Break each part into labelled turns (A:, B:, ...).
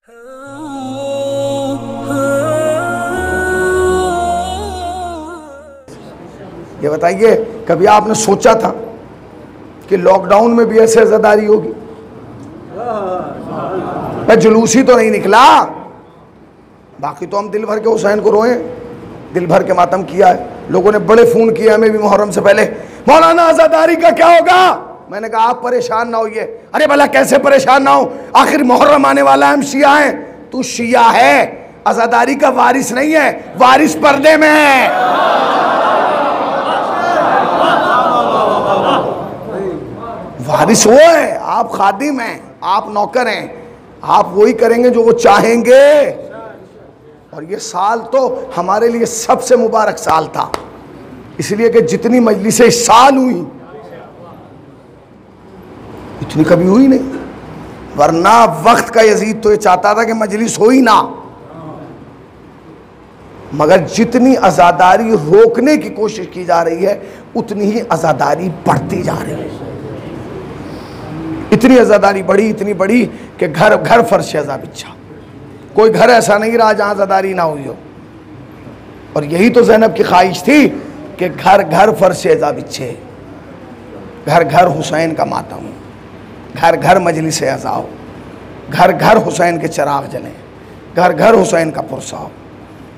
A: ये बताइए, कभी आपने सोचा था कि लॉकडाउन में भी ऐसे अज़ादारी होगी? मैं जुलूसी तो नहीं निकला, बाकी तो हम दिल भर के हुसैन को रोए, दिल भर के मातम किया है। लोगों ने बड़े फ़ोन किए हमें भी मुहर्रम से पहले, मौलाना अज़ादारी का क्या होगा? मैंने कहा आप परेशान ना होइए। अरे भला कैसे परेशान ना हो, आखिर मुहर्रम आने वाला है, हम शिया हैं। तू शिया है, अज़ादारी का वारिस नहीं है, वारिस पर्दे में है। वारिस वो है, आप खादिम हैं, आप नौकर हैं, आप वही करेंगे जो वो चाहेंगे। और ये साल तो हमारे लिए सबसे मुबारक साल था, इसलिए कि जितनी मजलिसें इस साल हुई इतनी कभी हुई नहीं। वरना वक्त का यजीद तो ये चाहता था कि मजलिस हो ही ना, मगर जितनी अज़ादारी रोकने की कोशिश की जा रही है उतनी ही अज़ादारी बढ़ती जा रही है। इतनी अज़ादारी बढ़ी, इतनी बढ़ी कि घर घर फर्श अज़ा बिछा। कोई घर ऐसा नहीं रहा जहां अज़ादारी ना हुई हो। और यही तो ज़ैनब की ख्वाहिश थी कि घर घर फर्श अज़ा बिछे, घर घर हुसैन का मातम, घर घर मजलिस अज़ा हो, घर घर हुसैन के चिराग जलें, घर घर हुसैन का पुरसा हो।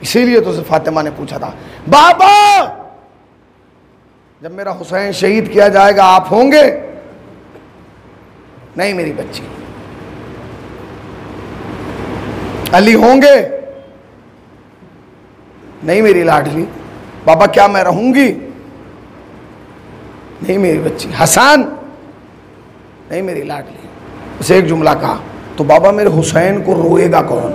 A: इसीलिए तो फातिमा ने पूछा था, बाबा जब मेरा हुसैन शहीद किया जाएगा आप होंगे? नहीं मेरी बच्ची। अली होंगे? नहीं मेरी लाडली। बाबा क्या मैं रहूंगी? नहीं मेरी बच्ची। हसन? नहीं मेरी लाडली। उसे एक जुमला कहा तो बाबा मेरे हुसैन को रोएगा कौन?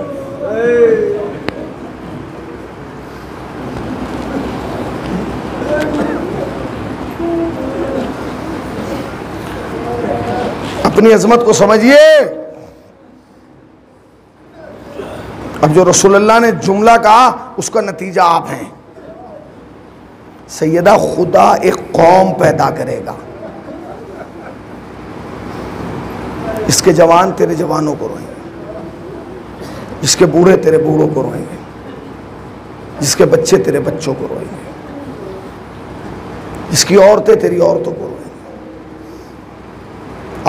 A: अपनी अजमत को समझिए। अब जो रसूलुल्लाह ने जुमला कहा उसका नतीजा आप हैं। सैयदा खुदा एक कौम पैदा करेगा, इसके जवान तेरे जवानों को रोएंगे, जिसके बूढ़े तेरे बूढ़ों को रोएंगे, जिसके बच्चे तेरे बच्चों को रोएंगे, जिसकी औरतें तेरी औरतों को रोएंगे।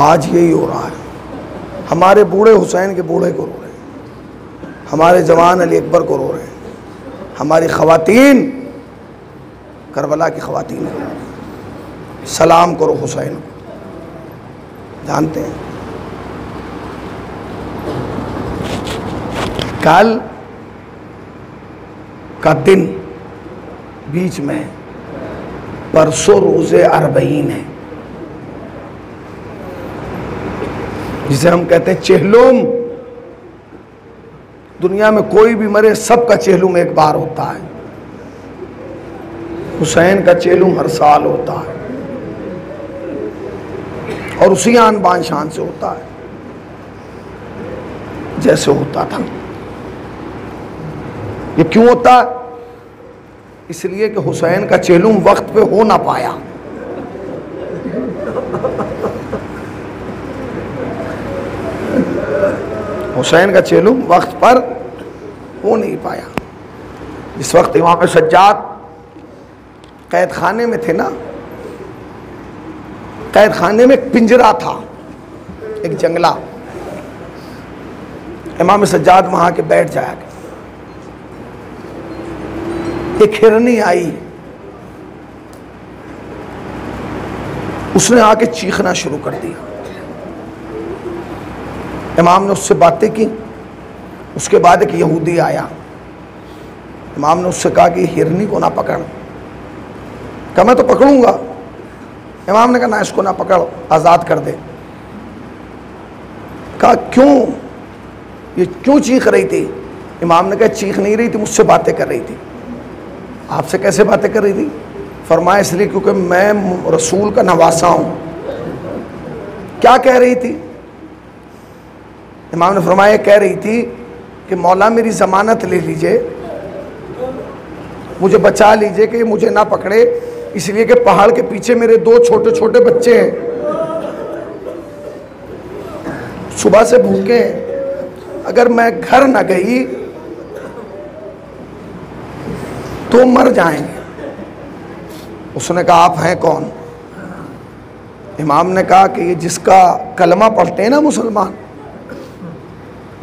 A: आज यही हो रहा है। हमारे बूढ़े हुसैन के बूढ़े को रो रहे हैं, हमारे जवान अली अकबर को रो रहे हैं, हमारी ख़वातीन करबला की ख़वातीन को रो रही हैं। सलाम करो हुसैन को। जानते हैं कल का दिन बीच में, परसों रोज़े अरबईन है, जिसे हम कहते हैं चेहलुम। दुनिया में कोई भी मरे सबका चेहलुम एक बार होता है, हुसैन का चेहलुम हर साल होता है और उसी आन बान शान से होता है जैसे होता था। ये क्यों होता है? इसलिए कि हुसैन का चेहलुम वक्त पे हो ना पाया। हुसैन का चेहलुम वक्त पर हो नहीं पाया। जिस वक्त इमाम सज्जाद कैद खाने में थे ना, कैद खाने में एक पिंजरा था, एक जंगला। इमाम सज्जाद वहां के बैठ जाया। एक हिरनी आई, उसने आके चीखना शुरू कर दिया। इमाम ने उससे बातें की। उसके बाद एक यहूदी आया, इमाम ने उससे कहा कि हिरनी को ना पकड़। कहा मैं तो पकड़ूंगा। इमाम ने कहा ना इसको ना पकड़, आज़ाद कर दे। कहा क्यों, ये क्यों चीख रही थी? इमाम ने कहा चीख नहीं रही थी, मुझसे बातें कर रही थी। आपसे कैसे बातें कर रही थी? फरमाया इसलिए क्योंकि मैं रसूल का नवासा हूं। क्या कह रही थी? इमाम ने फरमाया कह रही थी कि मौला मेरी ज़मानत ले लीजिए, मुझे बचा लीजिए कि मुझे ना पकड़े, इसलिए कि पहाड़ के पीछे मेरे दो छोटे छोटे बच्चे हैं, सुबह से भूखे हैं, अगर मैं घर न गई तो मर जाएंगे। उसने कहा आप हैं कौन? इमाम ने कहा कि ये जिसका कलमा पढ़ते हैं ना मुसलमान,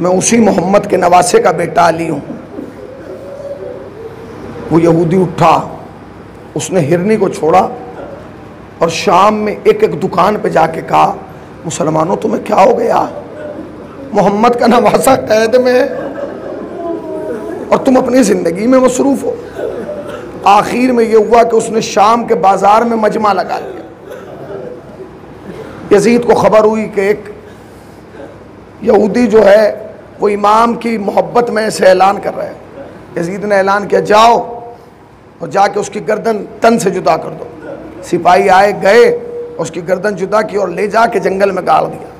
A: मैं उसी मोहम्मद के नवासे का बेटा अली हूं। वो यहूदी उठा, उसने हिरनी को छोड़ा और शाम में एक एक दुकान पे जाके कहा, मुसलमानों तुम्हें क्या हो गया? मोहम्मद का नवासा कैद में है और तुम अपनी जिंदगी में मसरूफ हो। आखिर में यह हुआ कि उसने शाम के बाजार में मजमा लगा लिया। यजीद को खबर हुई कि एक यहूदी जो है वो इमाम की मोहब्बत में से ऐलान कर रहा है। यजीद ने ऐलान किया, जाओ और जाके उसकी गर्दन तन से जुदा कर दो। सिपाही आए, गए, उसकी गर्दन जुदा की और ले जाके जंगल में गाड़ दिया।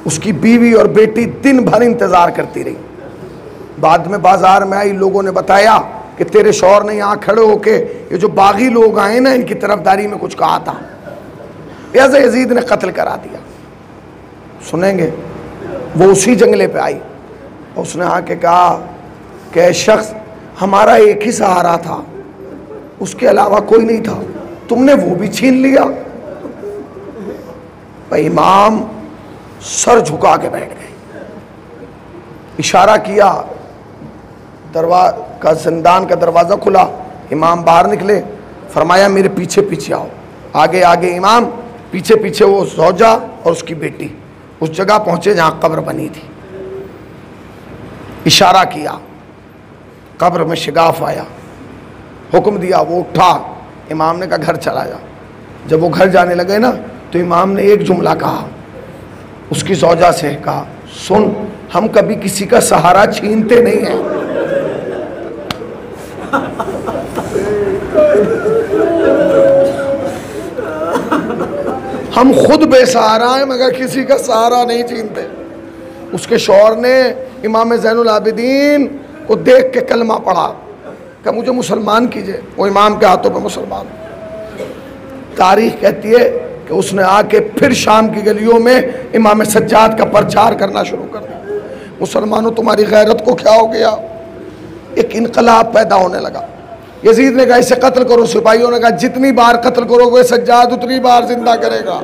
A: उसकी बीवी और बेटी दिन भर इंतजार करती रही। बाद में बाजार में आई, लोगों ने बताया कि तेरे शौहर ने यहाँ खड़े होके ये जो बागी लोग आए ना, इनकी तरफदारी में कुछ कहा था। ऐसे यजीद ने कत्ल करा दिया। सुनेंगे, वो उसी जंगले पे आई और उसने आके कहा कि ऐ शख्स, हमारा एक ही सहारा था, उसके अलावा कोई नहीं था, तुमने वो भी छीन लिया। भाई इमाम सर झुका के बैठ गए, इशारा किया, जिंदान का दरवाज़ा खुला, इमाम बाहर निकले, फरमाया मेरे पीछे पीछे आओ। आगे आगे इमाम, पीछे पीछे वो ज़ौजा और उसकी बेटी। उस जगह पहुंचे जहां कब्र बनी थी। इशारा किया, कब्र में शिगाफ आया, हुक्म दिया, वो उठा। इमाम ने कहा घर चला जा। जब वो घर जाने लगे ना तो इमाम ने एक जुमला कहा, उसकी ज़ौजा से कहा, सुन, हम कभी किसी का सहारा छीनते नहीं हैं। हम खुद बेसहारा हैं मगर किसी का सहारा नहीं छीनते। उसके शौहर ने इमाम ज़ैनुल आबिदीन को देख के कलमा पढ़ा कि मुझे मुसलमान कीजिए। वो इमाम के हाथों पे मुसलमान। तारीख कहती है कि उसने आके फिर शाम की गलियों में इमाम सज्जाद का प्रचार करना शुरू कर दिया। मुसलमानों, तुम्हारी गैरत को क्या हो गया? एक इनकलाब पैदा होने लगा। यजीद ने कहा इसे कत्ल करो। सिपाहियों ने कहा जितनी बार कत्ल करोगे सज्जाद उतनी बार जिंदा करेगा।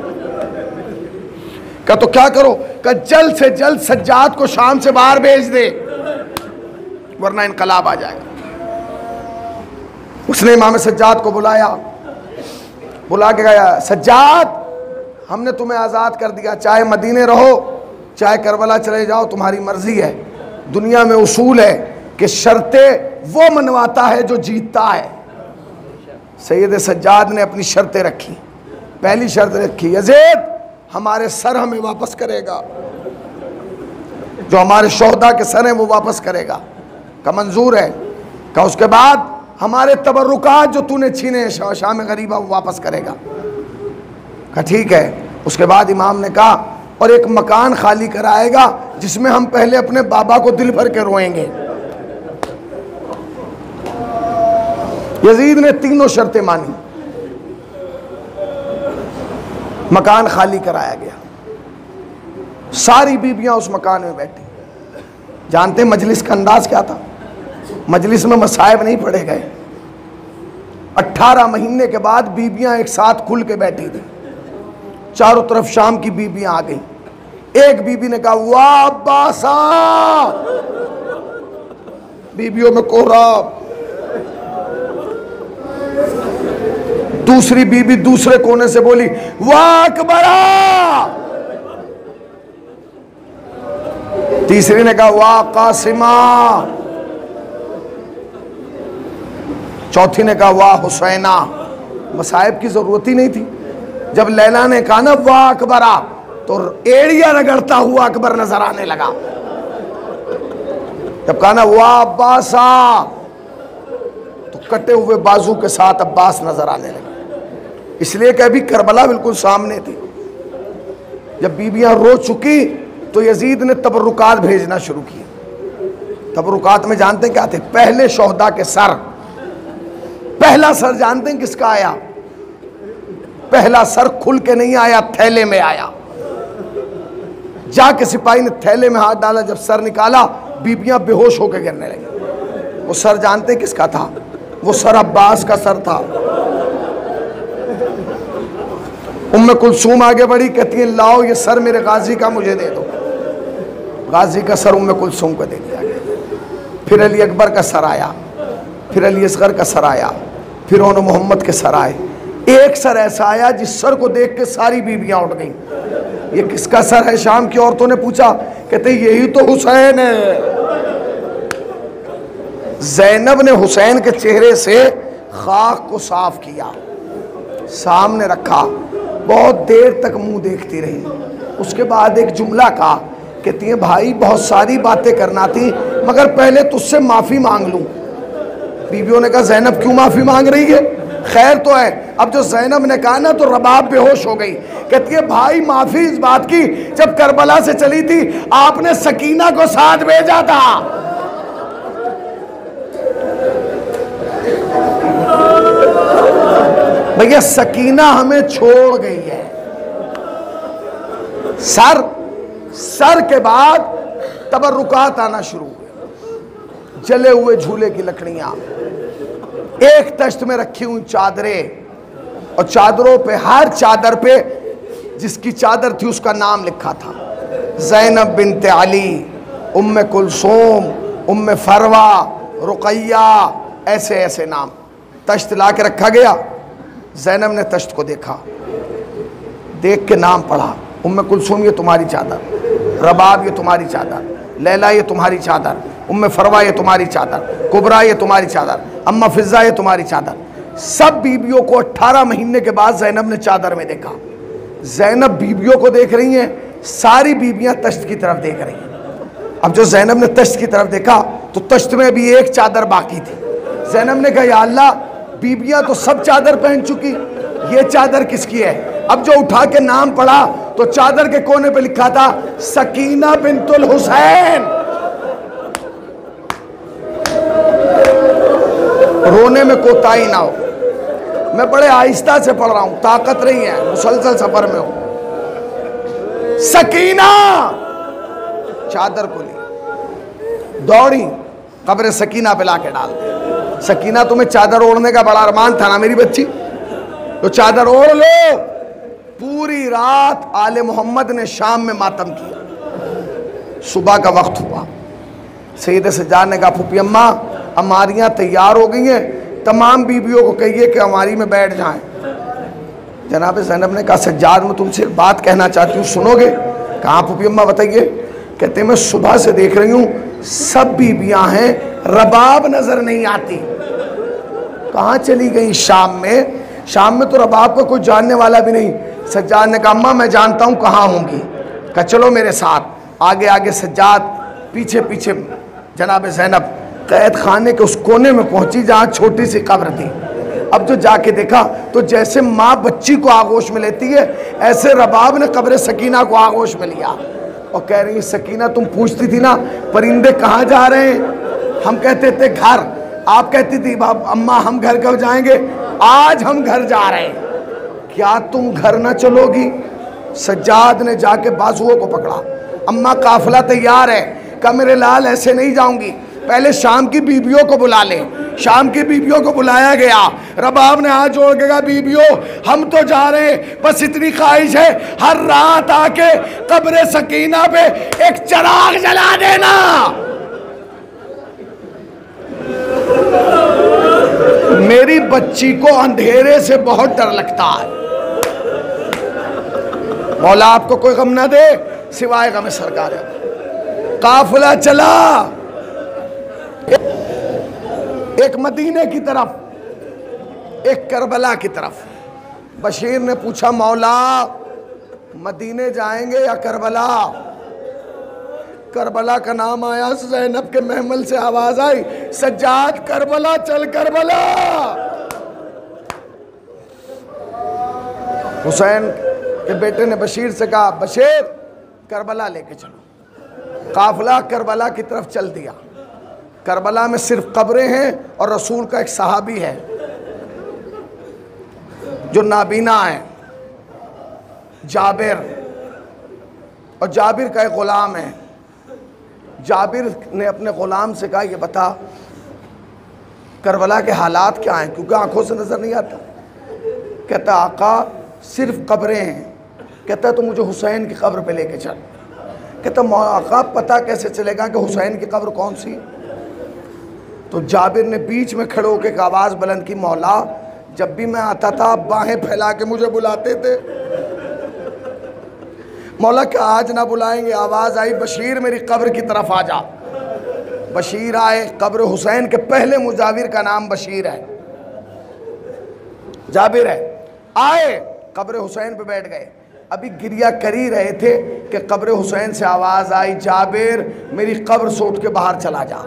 A: कहा तो क्या करो? कहा जल्द से जल्द सज्जाद को शाम से बाहर भेज दे, वरना इनकलाब आ जाएगा। उसने इमाम सज्जाद को बुलाया, बुला के गया, सज्जाद, हमने तुम्हें आज़ाद कर दिया, चाहे मदीने रहो चाहे करबला चले जाओ, तुम्हारी मर्जी है। दुनिया में उसूल है कि शर्तें वो मनवाता है जो जीतता है। सैयद सज्जाद ने अपनी शर्तें रखी। पहली शर्त रखी, यजीद हमारे सर हमें वापस करेगा, जो हमारे शोहदा के सर हैं वो वापस करेगा। का मंजूर है। का उसके बाद हमारे तबर्रुकात जो तूने छीने शाम गरीबा वो वापस करेगा। का ठीक है। उसके बाद इमाम ने कहा और एक मकान खाली कराएगा जिसमें हम पहले अपने बाबा को दिल भर के रोएंगे। यजीद ने तीनों शर्तें मानी, मकान खाली कराया गया। सारी बीबियां उस मकान में बैठी। जानते मजलिस का अंदाज क्या था? मजलिस में मसाइब नहीं पढ़े गए। 18 महीने के बाद बीबियां एक साथ खुल के बैठी थी। चारों तरफ शाम की बीबियां आ गई। एक बीबी ने कहा वाह अब्बासा, बीबियों में कोहरा। दूसरी बीबी दूसरे कोने से बोली वाह अकबरा। तीसरी ने कहा वाह कासिमा। चौथी ने कहा वाह हुसैना। मसाइब की जरूरत ही नहीं थी। जब लैला ने कहा ना वाह अकबरा, तो एड़िया रगड़ता हुआ अकबर नजर आने लगा। जब कहा ना वाह अब्बासा, तो कटे हुए बाजू के साथ अब्बास नजर आने लगे। इसलिए कि अभी करबला बिल्कुल सामने थी। जब बीबियां रो चुकी तो यजीद ने तबरुकात भेजना शुरू किए। तबरुकात में जानते हैं क्या थे? पहले शोहदा के सर। पहला सर जानते हैं किसका आया? पहला सर खुल के नहीं आया, थैले में आया। जाके सिपाही ने थैले में हाथ डाला, जब सर निकाला बीबियां बेहोश होकर गिरने लगी। वो सर जानते किसका था? वो सर अब्बास का सर था। उम्मे कुलसूम आगे बढ़ी, कहती है लाओ ये सर मेरे गाजी का मुझे दे दो। गाजी का सर उम्मे कुलसूम को दे दिया गया। फिर अली अकबर का सर आया, फिर अली असगर का सर आया, फिर उन्होंने मोहम्मद के सर आए। एक सर ऐसा आया जिस सर को देख के सारी बीबियां उठ गईं। ये किसका सर है? शाम की औरतों ने पूछा, कहते यही तो हुसैन है। ज़ैनब ने हुसैन के चेहरे से खाक को साफ किया, सामने रखा, बहुत देर तक मुंह देखती रही। उसके बाद एक जुमला कहा, कहती है भाई बहुत सारी बातें करना थी मगर पहले तुझसे माफ़ी मांग लूँ। बीबियों ने कहा ज़ैनब क्यों माफ़ी मांग रही है? खैर तो है। अब जो ज़ैनब ने कहा ना तो रबाब बेहोश हो गई। कहती है भाई माफ़ी इस बात की, जब करबला से चली थी आपने सकीना को साथ भेजा था। भैया सकीना हमें छोड़ गई है। सर के बाद तबर्रुकात आना शुरू हुए, जले हुए झूले की लकड़ियां, एक तश्त में रखी हुई चादरें, और चादरों पे, हर चादर पे जिसकी चादर थी उसका नाम लिखा था। ज़ैनब बिन्त अली, उम्मे कुलसूम, उम्मे फरवा, रुकैया, ऐसे ऐसे नाम तश्त ला के रखा गया। ज़ैनब ने तश्त को देखा, देख के नाम पढ़ा, उम्मे कुलसूम ये तुम्हारी चादर, रबाब ये तुम्हारी चादर, लैला ये तुम्हारी चादर, उम्मे फरवा ये तुम्हारी चादर, कुबरा ये तुम्हारी चादर, अम्मा फिज़ा ये तुम्हारी चादर। सब बीबियों को 18 महीने के बाद ज़ैनब ने चादर में देखा। ज़ैनब बीबियों को देख रही हैं, सारी बीबियां तश्त की तरफ देख रही हैं। अब जो ज़ैनब ने तश्त की तरफ देखा तो तश्त में भी एक चादर बाकी थी। ज़ैनब ने कहा या अल्लाह, बीबियां तो सब चादर पहन चुकी, ये चादर किसकी है? अब जो उठा के नाम पढ़ा तो चादर के कोने पे लिखा था सकीना बिन्तुल हुसैन। रोने में कोताही ना हो, मैं बड़े आहिस्ता से पढ़ रहा हूं, ताकत नहीं है, मुसलसल सफर में हूं। सकीना चादर को ली, दौड़ी, कब्र सकीना पे लाके डाल दे। सकीना तुम्हें चादर ओढ़ने का बड़ा अरमान था ना मेरी बच्ची, तो चादर ओढ़ लो। पूरी रात आले मोहम्मद ने शाम में मातम किया। सुबह का वक्त हुआ, सैयद सज्जाद ने कहा फूफी अम्मा हमारियाँ तैयार हो गई हैं, तमाम बीबियों को कहिए कि हमारी में बैठ जाएं। जनाब ज़ैनब ने कहा सज्जाद मैं तुमसे एक बात कहना चाहती हूँ, सुनोगे? कहाँ फूफी अम्मा बताइए। कहते मैं सुबह से देख रही हूँ सब बीबियाँ हैं, रबाब नजर नहीं आती, कहाँ चली गई? शाम में तो रबाब को कोई जानने वाला भी नहीं। सज्जाद ने कहा अम्मा मैं जानता हूँ कहाँ होंगी। कहा चलो मेरे साथ। आगे आगे सज्जाद, पीछे पीछे जनाब ज़ैनब कैद खाने के उस कोने में पहुंची जहाँ छोटी सी कब्र थी। अब जो जाके देखा तो जैसे माँ बच्ची को आगोश में लेती है, ऐसे रबाब ने कब्र सकीना को आगोश में लिया और कह रही सकीना तुम पूछती थी ना परिंदे कहाँ जा रहे हैं, हम कहते थे घर, आप कहती थी अम्मा हम घर कब जाएंगे, आज हम घर जा रहे हैं, क्या तुम घर ना चलोगी? सज्जाद ने जाके बाजुओं को पकड़ा, अम्मा काफिला तैयार है। कहा मेरे लाल ऐसे नहीं जाऊंगी, पहले शाम की बीबियों को बुला ले। शाम की बीबियों को बुलाया गया। रबाब ने हाथ जोड़ के कहा बीबियों हम तो जा रहे हैं, बस इतनी ख्वाहिश है हर रात आके कब्र सकीना पे एक चिराग जला देना। मेरी बच्ची को अंधेरे से बहुत डर लगता है, मौला आपको कोई गम ना दे सिवाय गम सरकार। काफिला चला एक मदीने की तरफ, एक करबला की तरफ। बशीर ने पूछा मौला मदीने जाएंगे या करबला? करबला का नाम आया, ज़ैनब के महमल से आवाज आई सज्जाद करबला चल करबला। हुसैन के बेटे ने बशीर से कहा बशीर करबला लेके चलो। काफिला करबला की तरफ चल दिया। करबला में सिर्फ कब्रें हैं और रसूल का एक सहाबी है जो नाबीना है, जाबिर। और जाबिर का एक ग़ुलाम है। जाबिर ने अपने ग़ुलाम से कहा, ये बता करबला के हालात क्या हैं, क्योंकि आंखों से नज़र नहीं आता। कहता आका सिर्फ कब्रें हैं। कहता तो मुझे हुसैन की कब्र पे लेके चल। कहता आका पता कैसे चलेगा कि हुसैन की कब्र कौन सी? तो जाबिर ने बीच में खड़े होकर एक आवाज़ बुलंद की, मौला जब भी मैं आता था बाहें फैला के मुझे बुलाते थे, मौला क्या आज ना बुलाएंगे? आवाज़ आई, बशीर मेरी कब्र की तरफ आ जा। बशीर आए, कब्र हुसैन के पहले मुजाविर का नाम बशीर है, जाबिर है। आए कब्र हुसैन पे बैठ गए। अभी गिरिया कर ही रहे थे कि कब्र हुसैन से आवाज़ आई, जाबिर मेरी कब्र से उठ के बाहर चला जा,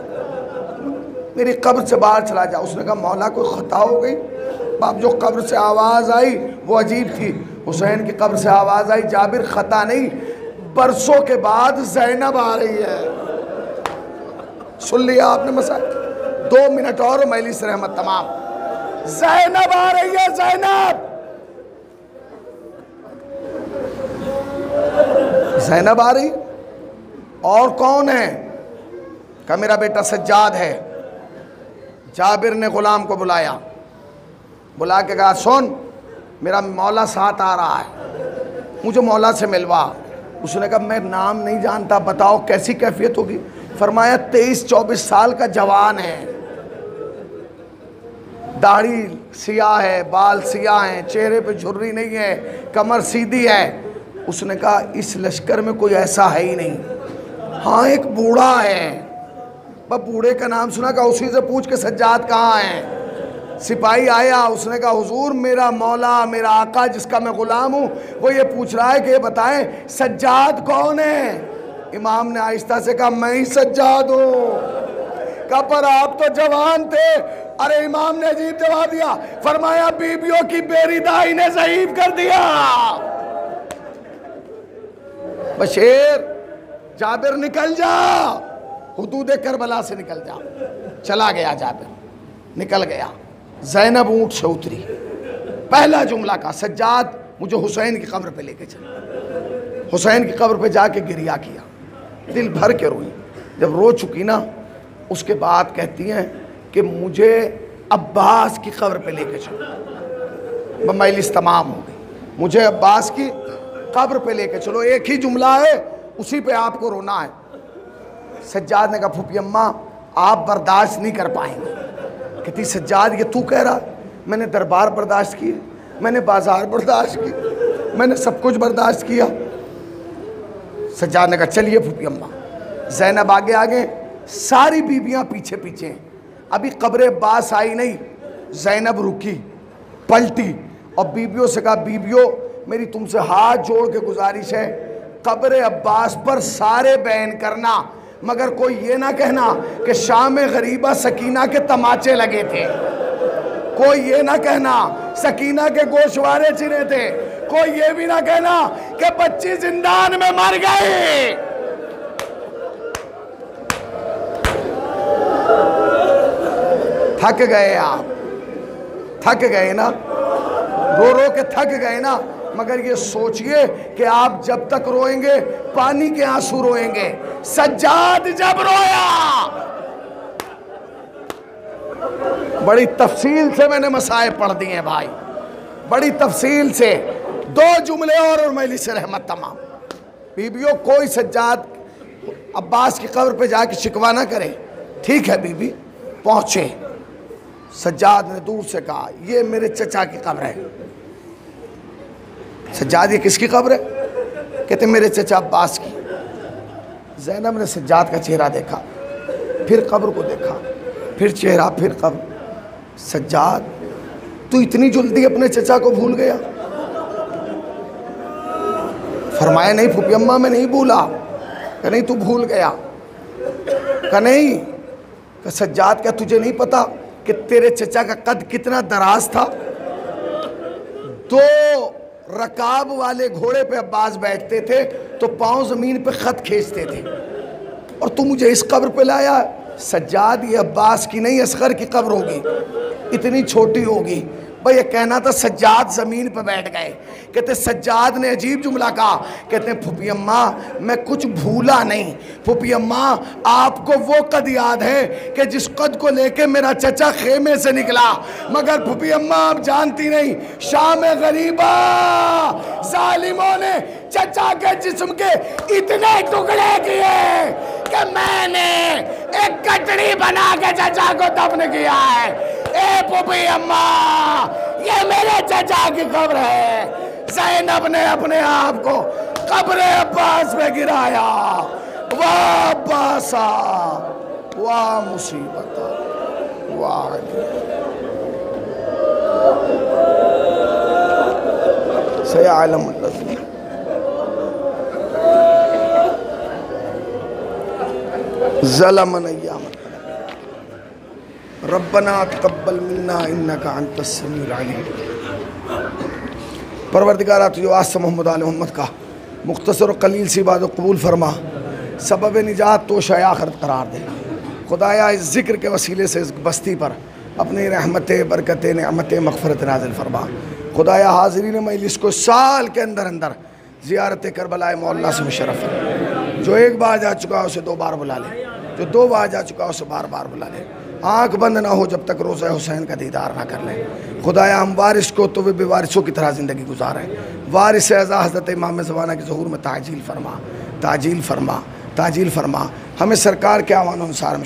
A: मेरी कब्र से बाहर चला जा। उसने कहा मौला कोई ख़ता हो गई? बाप जो कब्र से आवाज़ आई वो अजीब थी। हुसैन की कब्र से आवाज़ आई, जाबिर ख़ता नहीं, बरसों के बाद ज़ैनब आ रही है। सुन लिया आपने मसाइल? 2 मिनट और मजलिस रहमत तमाम। ज़ैनब आ रही है, ज़ैनब, ज़ैनब आ रही। और कौन है? कहा मेरा बेटा सज्जाद है। जाबिर ने गुलाम को बुलाया, बुला के कहा सुन मेरा मौला साथ आ रहा है, मुझे मौला से मिलवा। उसने कहा मैं नाम नहीं जानता, बताओ कैसी कैफियत होगी? फरमाया 23-24 साल का जवान है, दाढ़ी सियाह है, बाल सियाह हैं, चेहरे पे झुर्री नहीं है, कमर सीधी है। उसने कहा इस लश्कर में कोई ऐसा है ही नहीं। हाँ एक बूढ़ा है। बस बूढ़े का नाम सुना, कहा उसी से पूछ के सज्जाद कहाँ है। सिपाही आया, उसने कहा हुजूर मेरा मौला, मेरा आका जिसका मैं गुलाम हूँ, वो ये पूछ रहा है कि ये बताएं सज्जाद कौन है। इमाम ने आहिस्ता से कहा मैं ही सज्जाद हूँ। कहा पर आप तो जवान थे। अरे इमाम ने अजीब जवाब दिया, फरमाया बीबियों की बेरिदाई ने ज़ईफ कर दिया। बशीर जाबिर निकल जा, हुदूद करबला से निकल जा। चला गया जाबिर, निकल गया। ज़ैनब ऊँट से उतरी, पहला जुमला का सज्जाद मुझे हुसैन की कब्र पे लेके चल। हुसैन की कब्र पे जाके गिरिया किया, दिल भर के रोई। जब रो चुकी ना, उसके बाद कहती हैं कि मुझे अब्बास की कब्र पे लेके चलो। मजलिस तमाम हो गई, मुझे अब्बास की कब्र पे लेके चलो। एक ही जुमला है, उसी पे आपको रोना है। सज्जाद ने कहा फूफी अम्मा आप बर्दाश्त नहीं कर पाएंगे। कहती सज्जाद ये तू कह रहा? मैंने दरबार बर्दाश्त किए, मैंने बाजार बर्दाश्त की, मैंने सब कुछ बर्दाश्त किया। सज्जाद ने कहा चलिए फूफी अम्मा। ज़ैनब आगे आगे, सारी बीबियां पीछे पीछे। अभी कब्र अब्बास आई नहीं, ज़ैनब रुकी, पलटी और बीबियों से कहा बीबियों मेरी तुमसे हाथ जोड़ के गुजारिश है, कब्र अब्बास पर सारे बयान करना, मगर कोई ये ना कहना कि शाम गरीबा सकीना के तमाचे लगे थे, कोई ये ना कहना सकीना के गोशवारे चिरे थे, कोई ये भी ना कहना कि बच्ची जिंदान में मर गई। थक गए आप, थक गए ना, रो रो के थक गए ना। मगर ये सोचिए कि आप जब तक रोएंगे पानी के आंसू रोएंगे। सज्जाद जब रोया, बड़ी तफसील से मैंने मसाए पढ़ दिए भाई, बड़ी तफसील से। 2 जुमले और मजलिस रहमत तमाम। बीबियों कोई सज्जाद अब्बास की कब्र पे जाके शिकवा ना करे। ठीक है बीबी। पहुंचे, सज्जाद ने दूर से कहा ये मेरे चचा की कब्र है। सज्जाद ये किसकी कब्र है? कहते मेरे चचा अब्बास की। ज़ैनब ने सज्जाद का चेहरा देखा, फिर कब्र को देखा, फिर चेहरा, फिर कब्र। सज्जाद तू इतनी जल्दी अपने चचा को भूल गया? फरमाया नहीं फूफी अम्मा मैं नहीं भूला। कहा नहीं तू भूल गया। कहा नहीं। कहा सज्जाद क्या तुझे नहीं पता कि तेरे चचा का कद कितना दराज था? 2 रकाब वाले घोड़े पे अब्बास बैठते थे तो पांव जमीन पे खत खींचते थे, और तू मुझे इस कब्र पे लाया। सज्जाद ये अब्बास की नहीं असगर की कब्र होगी, इतनी छोटी होगी, भाई ये कहना था सज्जाद ज़मीन पर बैठ गए। कहते सज्जाद ने अजीब जुमला कहा, कहते हैं फूफी अम्मा मैं कुछ भूला नहीं। फूफी अम्मा आपको वो कद याद है कि जिस कद को लेके मेरा चचा खेमे से निकला, मगर फूफी अम्मा आप जानती नहीं, शाम गरीबा जालिमों ने चचा के जिस्म के इतने टुकड़े किए कि मैंने एक कटड़ी बना के चचा को दफन किया है। ए फूफी अम्मा ये मेरे चचा की कब्र है। ज़ैनब ने अपने आप को कब्र अब्बास में गिराया। वाह अब्बासा, वाह मुसीबत, वाह सयालम ज़लमन अय्याम रब्बना तक़ब्बल मिन्ना इन्नका अंतस समीउल अलीम। परवरदिगारा तुझे वास्ता मोहम्मद आले मोहम्मद का मुख्तसर और कलील सी बात कबूल फरमा, सबब निजात तो शाय आखिरत करार दे। खुदाया इस ज़िक्र के वसीले से इस बस्ती पर अपनी रहमत बरकत नेमत मग़फ़िरत नाज़िल फरमा। खुदाया हाज़रीन मजलिस को साल के अंदर अंदर ज़ियारत करबलाए मौला से मुशर्रफ। जो एक बार जा चुका है उसे दो बार बुला ले, जो दो बार जा चुका है उसे बार बार बुला ले। आँख बंद ना हो जब तक रोज़ा हुसैन का दीदार ना कर लें। खुदाया हम वारिस को तो वे बेवारिसों की तरह ज़िंदगी गुजारें। वारिस अज़ा हज़रत इमाम ज़माना के ज़हूर में ताजील फरमा, ताजील फरमा, ताजील फरमा। हमें सरकार के आवान अनुसार में